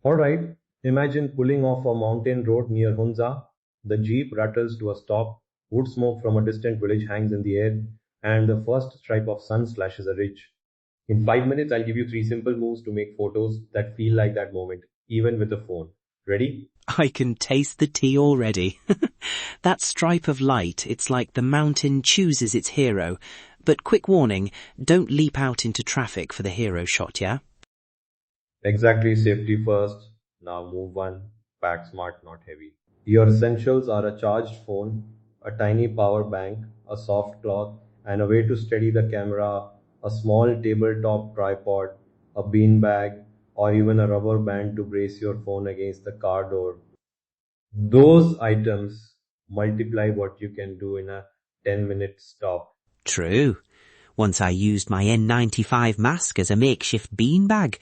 Alright, imagine pulling off a mountain road near Hunza. The jeep rattles to a stop, wood smoke from a distant village hangs in the air, and the first stripe of sun slashes a ridge. In 5 minutes, I'll give you three simple moves to make photos that feel like that moment, even with a phone. Ready? I can taste the tea already. That stripe of light, it's like the mountain chooses its hero. But quick warning, don't leap out into traffic for the hero shot, yeah? Exactly, safety first. Now move one. Pack smart, not heavy. Your essentials are a charged phone, a tiny power bank, a soft cloth, and a way to steady the camera, a small tabletop tripod, a bean bag, or even a rubber band to brace your phone against the car door. Those items multiply what you can do in a 10-minute stop. True. Once I used my N95 mask as a makeshift beanbag.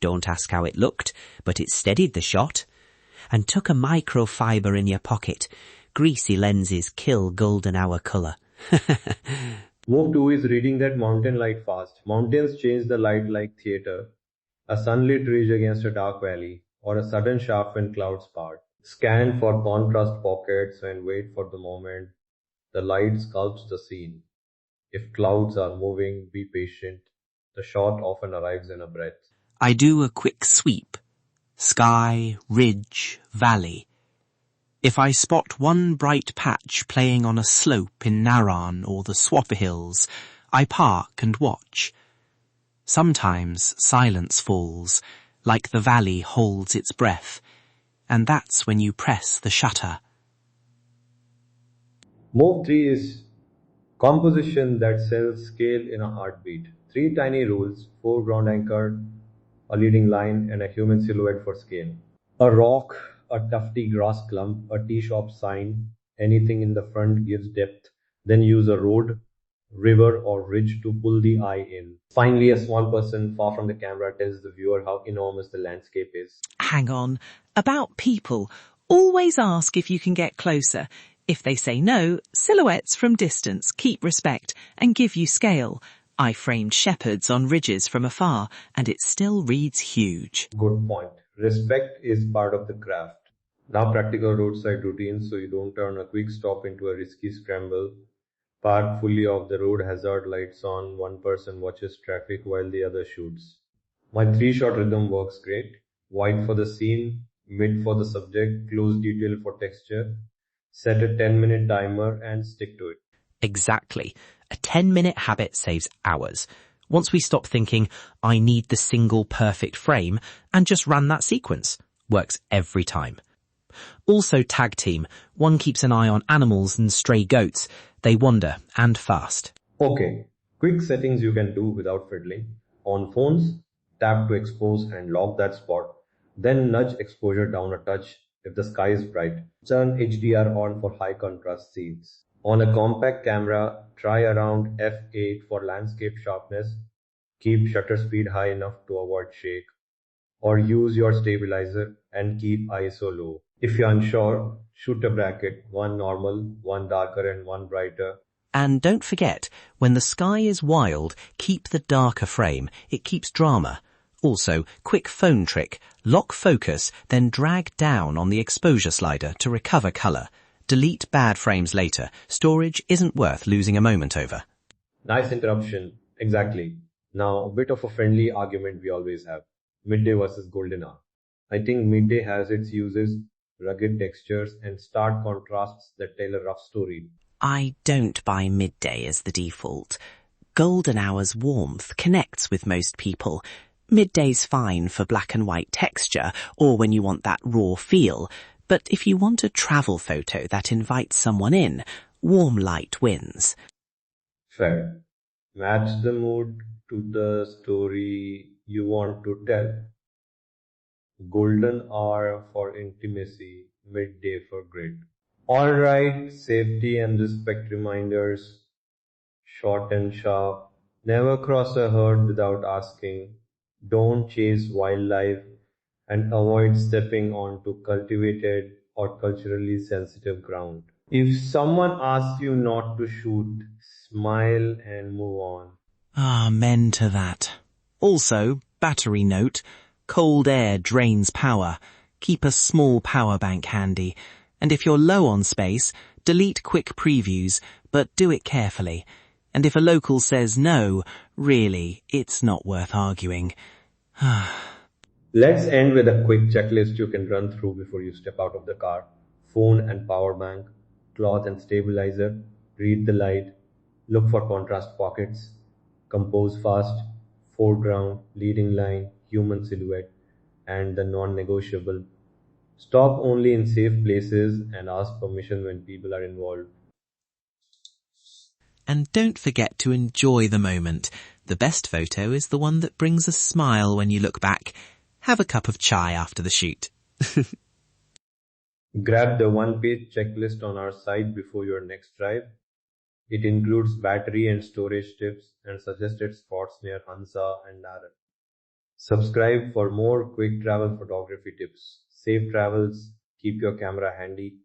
Don't ask how it looked, but it steadied the shot. And took a microfiber in your pocket. Greasy lenses kill golden hour colour. Move 2 is reading that mountain light fast. Mountains change the light like theater. A sunlit ridge against a dark valley, or a sudden shaft when clouds part. Scan for contrast pockets and wait for the moment. The light sculpts the scene. If clouds are moving, be patient. The shot often arrives in a breath. I do a quick sweep. Sky, ridge, valley. If I spot one bright patch playing on a slope in Naran or the Swapper Hills, I park and watch. Sometimes silence falls, like the valley holds its breath, and that's when you press the shutter. Move 3 is composition that sells scale in a heartbeat. Three tiny rules, foreground anchor, a leading line, and a human silhouette for scale. A rock, a tufty grass clump, a tea shop sign, anything in the front gives depth. Then use a road, river, or ridge to pull the eye in. Finally, a small person far from the camera tells the viewer how enormous the landscape is. Hang on. About people, always ask if you can get closer. If they say no, silhouettes from distance keep respect and give you scale. I framed shepherds on ridges from afar, and it still reads huge. Good point. Respect is part of the craft. Now practical roadside routines so you don't turn a quick stop into a risky scramble. Park fully off the road, hazard lights on, one person watches traffic while the other shoots. My three-shot rhythm works great. Wide for the scene, mid for the subject, close detail for texture. Set a 10-minute timer and stick to it. Exactly. A 10-minute habit saves hours. Once we stop thinking, I need the single perfect frame, and just run that sequence. Works every time. Also tag team. One keeps an eye on animals and stray goats. They wander, and fast. Okay, quick settings you can do without fiddling. On phones, tap to expose and lock that spot. Then nudge exposure down a touch if the sky is bright. Turn HDR on for high contrast scenes. On a compact camera, try around f8 for landscape sharpness. Keep shutter speed high enough to avoid shake. Or use your stabilizer and keep ISO low. If you're unsure, shoot a bracket, one normal, one darker and one brighter. And don't forget, when the sky is wild, keep the darker frame. It keeps drama. Also, quick phone trick. Lock focus, then drag down on the exposure slider to recover colour. Delete bad frames later. Storage isn't worth losing a moment over. Nice interruption. Exactly. Now, a bit of a friendly argument we always have. Midday versus golden hour. I think midday has its uses, rugged textures, and stark contrasts that tell a rough story. I don't buy midday as the default. Golden hour's warmth connects with most people. Midday's fine for black and white texture or when you want that raw feel. But if you want a travel photo that invites someone in, warm light wins. Fair. Match the mood to the story you want to tell. Golden hour for intimacy, midday for grit. Alright, safety and respect reminders. Short and sharp. Never cross a herd without asking. Don't chase wildlife and avoid stepping onto cultivated or culturally sensitive ground. If someone asks you not to shoot, smile and move on. Amen to that. Also, battery note, Cold air drains power. Keep a small power bank handy. And if you're low on space, delete quick previews, but do it carefully. And if a local says no, really, it's not worth arguing. Let's end with a quick checklist you can run through before you step out of the car. Phone and power bank, cloth and stabilizer, read the light, look for contrast pockets, compose fast, foreground, leading line, human silhouette, and the non-negotiable. Stop only in safe places and ask permission when people are involved. And don't forget to enjoy the moment. The best photo is the one that brings a smile when you look back. Have a cup of chai after the shoot. Grab the one-page checklist on our site before your next drive. It includes battery and storage tips and suggested spots near Hansa and Naren. Subscribe for more quick travel photography tips. Safe travels, keep your camera handy.